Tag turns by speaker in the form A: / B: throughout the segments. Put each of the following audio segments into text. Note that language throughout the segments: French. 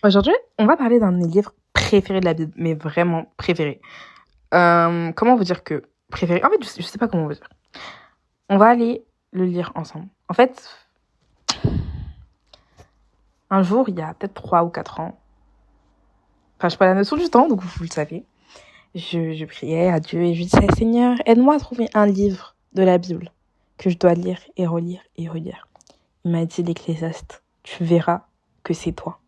A: Aujourd'hui, on va parler d'un de mes livres préférés de la Bible, mais vraiment préférés. Comment vous dire que préféré? En fait, je sais pas comment vous dire. On va aller le lire ensemble. En fait, un jour, il y a peut-être 3 ou 4 ans, enfin, je sais pas la notion du temps, donc vous le savez, je priais à Dieu et je disais, Seigneur, aide-moi à trouver un livre de la Bible que je dois lire et relire et relire. Il m'a dit l'Ecclésiaste, tu verras que c'est toi.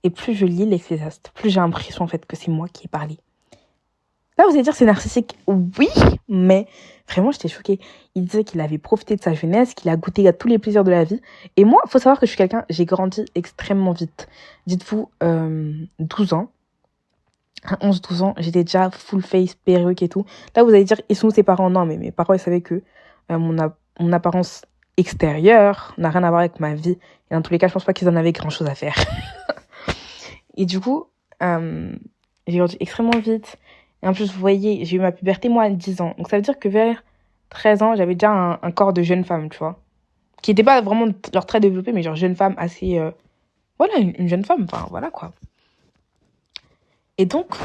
A: Et plus je lis l'Ecclésiaste, plus j'ai l'impression en fait que c'est moi qui ai parlé. Là, vous allez dire c'est narcissique. Oui, mais vraiment, j'étais choquée. Il disait qu'il avait profité de sa jeunesse, qu'il a goûté à tous les plaisirs de la vie. Et moi, il faut savoir que je suis quelqu'un, j'ai grandi extrêmement vite. Dites-vous, 12 ans. À 11-12 ans, j'étais déjà full face, perruque et tout. Là, vous allez dire, ils sont où ses parents? Non, mais mes parents, ils savaient que mon apparence extérieure n'a rien à voir avec ma vie. Et dans tous les cas, je pense pas qu'ils en avaient grand-chose à faire. Et du coup, j'ai grandi extrêmement vite. Et en plus, vous voyez, j'ai eu ma puberté, moi, à 10 ans. Donc, ça veut dire que vers 13 ans, j'avais déjà un corps de jeune femme, tu vois. Qui n'était pas vraiment genre très développé, mais genre jeune femme assez... voilà, une jeune femme, enfin, voilà, quoi. Et donc,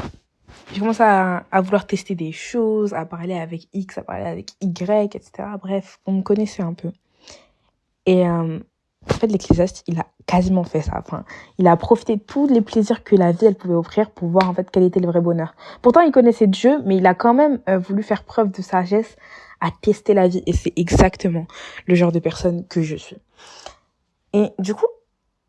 A: j'ai commencé à vouloir tester des choses, à parler avec X, à parler avec Y, etc. Bref, on me connaissait un peu. Et en fait, l'Ecclésiaste, il a quasiment fait ça. Enfin, il a profité de tous les plaisirs que la vie, elle pouvait offrir pour voir en fait quel était le vrai bonheur. Pourtant, il connaissait Dieu, mais il a quand même voulu faire preuve de sagesse à tester la vie. Et c'est exactement le genre de personne que je suis. Et du coup,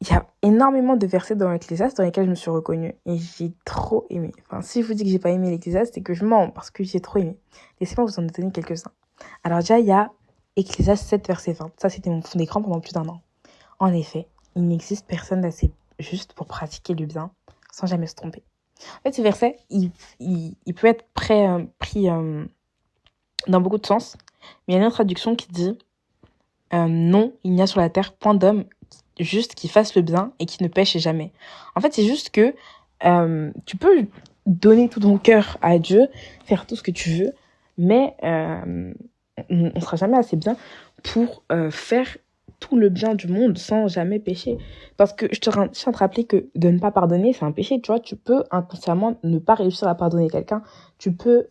A: il y a énormément de versets dans l'Ecclésiaste dans lesquels je me suis reconnue. Et j'ai trop aimé. Enfin, si je vous dis que j'ai pas aimé l'Ecclésiaste, c'est que je mens parce que j'ai trop aimé. Laissez-moi vous en donner quelques-uns. Alors déjà, il y a Ecclésiaste 7, verset 20. Ça, c'était mon fond d'écran pendant plus d'1 an. En effet, il n'existe personne d'assez juste pour pratiquer le bien sans jamais se tromper. En fait, ce verset, il peut être pris dans beaucoup de sens, mais il y a une autre traduction qui dit non, il n'y a sur la terre point d'homme juste qui fasse le bien et qui ne pêche jamais. En fait, c'est juste que tu peux donner tout ton cœur à Dieu, faire tout ce que tu veux, mais on ne sera jamais assez bien pour faire tout le bien du monde sans jamais pécher. Parce que je tiens à te rappeler que de ne pas pardonner, c'est un péché. Tu vois, tu peux inconsciemment ne pas réussir à pardonner quelqu'un. Tu peux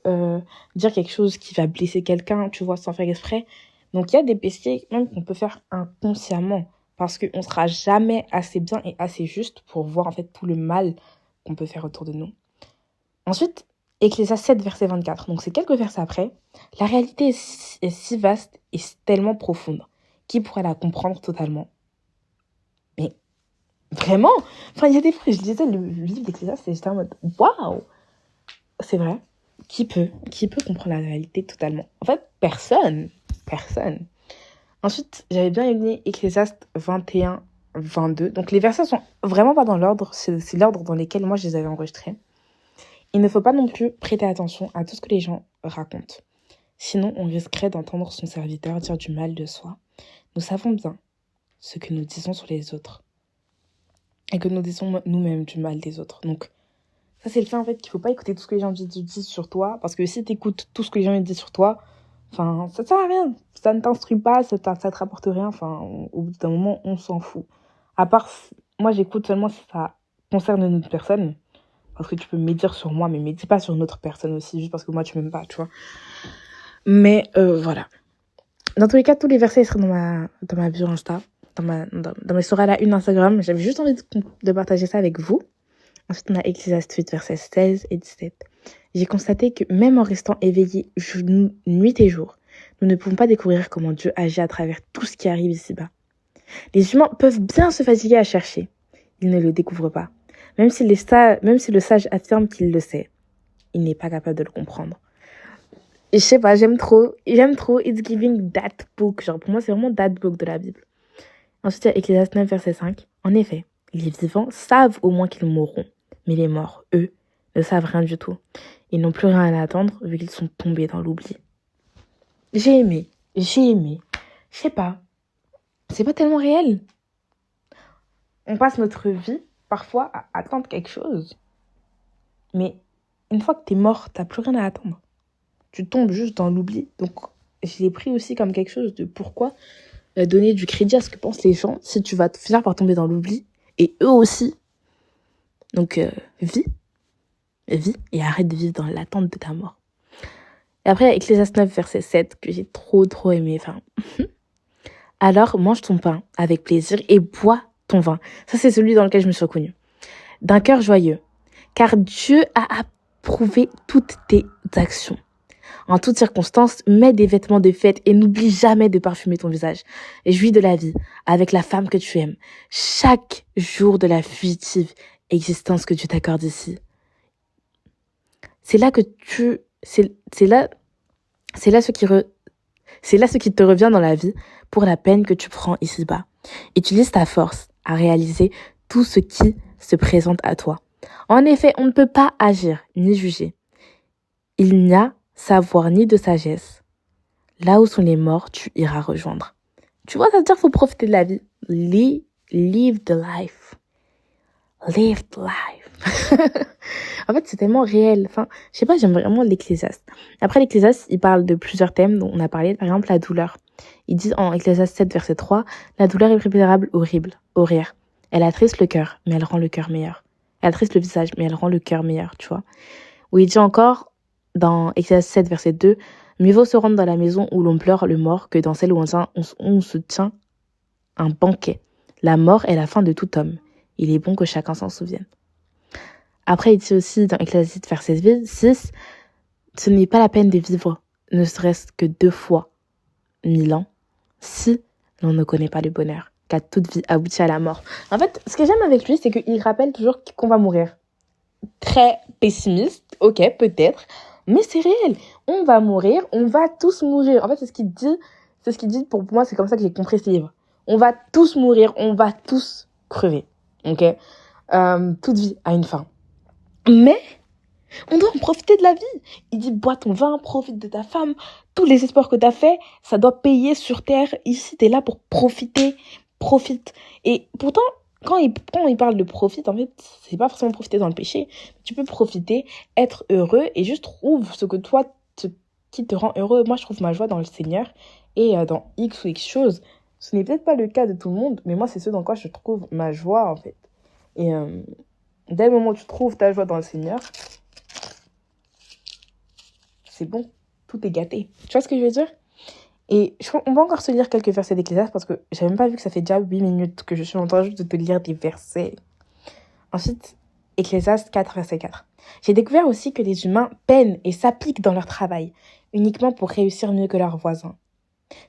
A: dire quelque chose qui va blesser quelqu'un, tu vois, sans faire exprès. Donc, il y a des péchés même qu'on peut faire inconsciemment. Parce qu'on ne sera jamais assez bien et assez juste pour voir en fait tout le mal qu'on peut faire autour de nous. Ensuite, Ecclésiaste 7, verset 24. Donc, c'est quelques versets après. La réalité est si vaste et tellement profonde. Qui pourrait la comprendre totalement? Mais vraiment? Enfin, il y a des fois, je lisais le livre d'Ecclésiaste et j'étais en mode waouh! C'est vrai. Qui peut comprendre la réalité totalement? En fait, personne. Personne. Ensuite, j'avais bien aimé Ecclésiaste 21, 22. Donc, les versets sont vraiment pas dans l'ordre. C'est l'ordre dans lequel moi, je les avais enregistrés. Il ne faut pas non plus prêter attention à tout ce que les gens racontent. Sinon, on risquerait d'entendre son serviteur dire du mal de soi. Nous savons bien ce que nous disons sur les autres et que nous disons nous-mêmes du mal des autres. Donc, ça, c'est le fait en fait qu'il ne faut pas écouter tout ce que les gens disent sur toi, parce que si tu écoutes tout ce que les gens disent sur toi, enfin, ça ne sert à rien. Ça ne t'instruit pas, ça ne te rapporte rien. Enfin, au bout d'un moment, on s'en fout. À part, moi, j'écoute seulement si ça concerne une autre personne. Parce que tu peux médire sur moi, mais médis pas sur une autre personne aussi, juste parce que moi, tu m'aimes pas, tu vois. Mais voilà. Dans tous les cas, tous les versets seraient dans ma bio Insta, dans mes stories à la une Instagram. J'avais juste envie de partager ça avec vous. Ensuite, on a Ecclésiaste 8, versets 16 et 17. J'ai constaté que même en restant éveillés nuit et jour, nous ne pouvons pas découvrir comment Dieu agit à travers tout ce qui arrive ici-bas. Les humains peuvent bien se fatiguer à chercher. Ils ne le découvrent pas. Même si le sage affirme qu'il le sait, il n'est pas capable de le comprendre. Et je sais pas, j'aime trop. It's giving that book. Genre, pour moi, c'est vraiment that book de la Bible. Ensuite, il y a Ecclésiaste 9, verset 5. En effet, les vivants savent au moins qu'ils mourront. Mais les morts, eux, ne savent rien du tout. Ils n'ont plus rien à attendre vu qu'ils sont tombés dans l'oubli. J'ai aimé. Je sais pas. C'est pas tellement réel. On passe notre vie, parfois, à attendre quelque chose. Mais une fois que t'es mort, t'as plus rien à attendre. Tu tombes juste dans l'oubli. Donc, je l'ai pris aussi comme quelque chose de pourquoi donner du crédit à ce que pensent les gens si tu vas finir par tomber dans l'oubli. Et eux aussi, Donc, vis et arrête de vivre dans l'attente de ta mort. Et après, Ecclésiaste 9, verset 7, que j'ai trop aimé. Enfin, alors, mange ton pain avec plaisir et bois ton vin. Ça, c'est celui dans lequel je me suis reconnue. D'un cœur joyeux, car Dieu a approuvé toutes tes actions. En toutes circonstances, mets des vêtements de fête et n'oublie jamais de parfumer ton visage. Et jouis de la vie avec la femme que tu aimes. Chaque jour de la fugitive existence que Dieu t'accorde ici. C'est là ce qui te revient dans la vie pour la peine que tu prends ici-bas. Utilise ta force à réaliser tout ce qui se présente à toi. En effet, on ne peut pas agir ni juger. Il n'y a savoir ni de sagesse. Là où sont les morts, tu iras rejoindre. Tu vois, ça veut dire qu'il faut profiter de la vie. Live the life. Live the life. En fait, c'est tellement réel. Enfin, je sais pas, j'aime vraiment l'Ecclésiaste. Après, l'Ecclésiaste, il parle de plusieurs thèmes dont on a parlé. Par exemple, la douleur. Il dit en Ecclésiaste 7, verset 3, « La douleur est préférable au rire. Elle attriste le cœur, mais elle rend le cœur meilleur. Elle attriste le visage, mais elle rend le cœur meilleur, tu vois. » Ou il dit encore, dans Ecclésiaste 7, verset 2, « Mieux vaut se rendre dans la maison où l'on pleure le mort que dans celle où on se tient un banquet. La mort est la fin de tout homme. Il est bon que chacun s'en souvienne. » Après, il dit aussi dans Ecclésiaste verset 6, « Ce n'est pas la peine de vivre, ne serait-ce que 2 fois 1000 ans, si l'on ne connaît pas le bonheur, car toute vie aboutit à la mort. » En fait, ce que j'aime avec lui, c'est qu'il rappelle toujours qu'on va mourir. Très pessimiste, ok, peut-être, mais c'est réel. On va mourir, on va tous mourir. En fait, c'est ce qu'il dit. Pour moi, c'est comme ça que j'ai compris ce livre. On va tous mourir, on va tous crever, ok. Toute vie a une fin. Mais on doit en profiter de la vie. Il dit, bois ton vin, profite de ta femme. Tous les espoirs que tu as faits, ça doit payer sur terre. Ici, tu es là pour profiter. Profite. Et pourtant, quand il parle de profite, en fait, c'est pas forcément profiter dans le péché. Tu peux profiter, être heureux et juste trouve ce que toi, qui te rend heureux. Moi, je trouve ma joie dans le Seigneur et dans X ou X choses. Ce n'est peut-être pas le cas de tout le monde, mais moi, c'est ce dans quoi je trouve ma joie, en fait. Et dès le moment où tu trouves ta joie dans le Seigneur, c'est bon, tout est gâté. Tu vois ce que je veux dire? Et on va encore se lire quelques versets d'Ecclésiaste parce que j'avais même pas vu que ça fait déjà 8 minutes que je suis en train juste de te lire des versets. Ensuite, Ecclésiaste 4, verset 4. J'ai découvert aussi que les humains peinent et s'appliquent dans leur travail, uniquement pour réussir mieux que leurs voisins.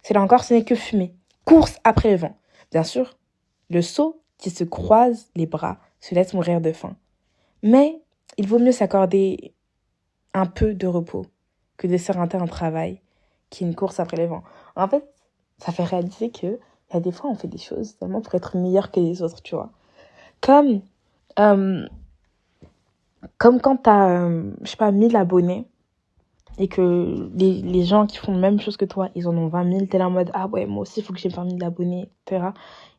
A: Cela encore, ce n'est que fumer. Course après le vent. Bien sûr, le sot qui se croise les bras se laisse mourir de faim. Mais il vaut mieux s'accorder un peu de repos que de s'orienter un travail qui est une course après les vents. En fait, ça fait réaliser que il y a des fois, on fait des choses tellement pour être meilleur que les autres, tu vois. Comme quand t'as, je sais pas, 1000 abonnés et que les gens qui font la même chose que toi, ils en ont 20 000, t'es là en mode, ah ouais, moi aussi, il faut que j'ai 20 000 abonnés, etc.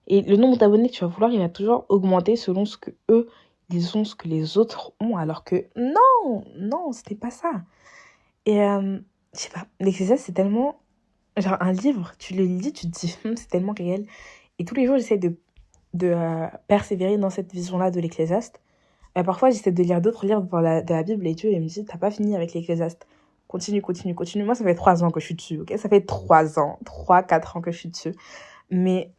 A: Et le nombre d'abonnés que tu vas vouloir, il va toujours augmenter selon ce que eux, ils ont, ce que les autres ont, alors que non, c'était pas ça. Et je sais pas, l'Ecclésiaste, c'est tellement genre un livre, tu le lis, tu te dis, c'est tellement réel. Et tous les jours, j'essaie de persévérer dans cette vision-là de l'Ecclésiaste. Parfois, j'essaie de lire d'autres livres de la Bible et Dieu il me dit, t'as pas fini avec l'Ecclésiaste. Continue. Moi, ça fait 3 ans que je suis dessus, ok? Ça fait 3 ans, 4 ans que je suis dessus. Mais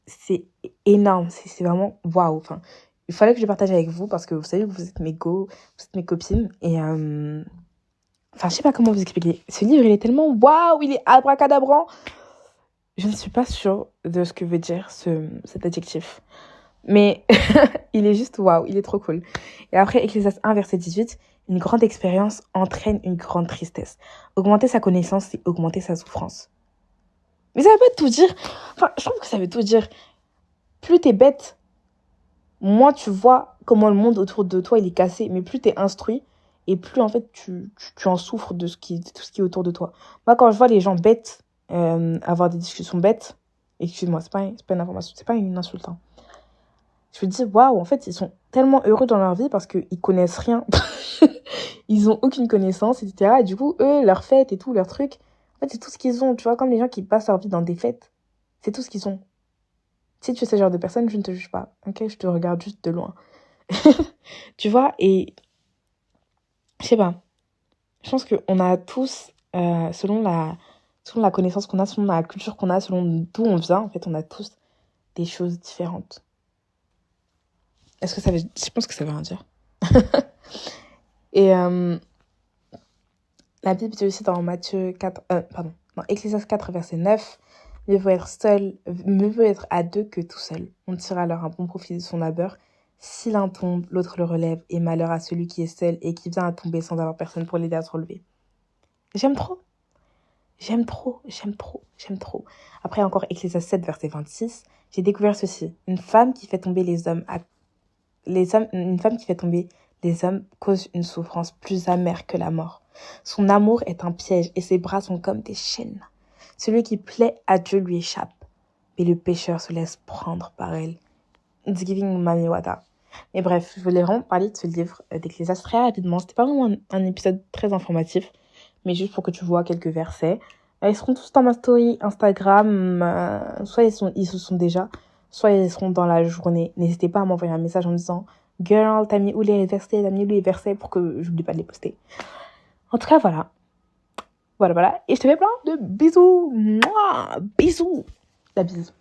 A: c'est énorme, c'est vraiment waouh. Enfin, il fallait que je partage avec vous parce que vous savez que vous êtes mes copines. Et enfin, je sais pas comment vous expliquer. Ce livre, il est tellement waouh, il est abracadabrant. Je ne suis pas sûre de ce que veut dire cet adjectif. Mais il est juste waouh, il est trop cool. Et après, Ecclésiaste 1, verset 18, une grande expérience entraîne une grande tristesse. Augmenter sa connaissance, c'est augmenter sa souffrance. Mais ça veut pas tout dire. Enfin, je trouve que ça veut tout dire. Plus t'es bête, moins tu vois comment le monde autour de toi, il est cassé. Mais plus t'es instruit, et plus en fait tu en souffres de tout ce qui est autour de toi. Moi, quand je vois les gens bêtes avoir des discussions bêtes, excuse-moi, c'est pas une information, c'est pas une insulte, hein. Je me dis, waouh, en fait, ils sont tellement heureux dans leur vie parce qu'ils connaissent rien. Ils ont aucune connaissance, etc. Et du coup, eux, leurs fêtes et tout, leurs trucs, en fait, c'est tout ce qu'ils ont. Tu vois, comme les gens qui passent leur vie dans des fêtes, c'est tout ce qu'ils ont. Si tu es ce genre de personne, je ne te juge pas. Ok, je te regarde juste de loin. Tu vois, et je sais pas. Je pense qu'on a tous, selon la connaissance qu'on a, selon la culture qu'on a, selon d'où on vient, en fait, on a tous des choses différentes. Est-ce que ça veut... Je pense que ça veut rien dire. Et la Bible dit aussi dans Matthieu 4... dans Ecclésiaste 4, verset 9, mieux vaut être à deux que tout seul. On tire alors un bon profit de son labeur. Si l'un tombe, l'autre le relève, et malheur à celui qui est seul et qui vient à tomber sans avoir personne pour l'aider à se relever. J'aime trop. J'aime trop. Après, encore Ecclésiaste 7, verset 26, j'ai découvert ceci. Une femme qui fait tomber une femme qui fait tomber les hommes cause une souffrance plus amère que la mort. Son amour est un piège et ses bras sont comme des chaînes. Celui qui plaît à Dieu lui échappe, mais le pécheur se laisse prendre par elle. It's giving Mami Wata. Mais bref, je voulais vraiment parler de ce livre d'Ecclésiaste très rapidement. C'était pas vraiment un épisode très informatif, mais juste pour que tu vois quelques versets. Ils seront tous dans ma story Instagram. Soit ils se sont déjà, soit ils seront dans la journée. N'hésitez pas à m'envoyer un message en me disant « Girl, t'as mis où les versets pour que j'oublie pas de les poster. » En tout cas, voilà. Voilà. Et je te fais plein de bisous. Mouah, bisous. La bise.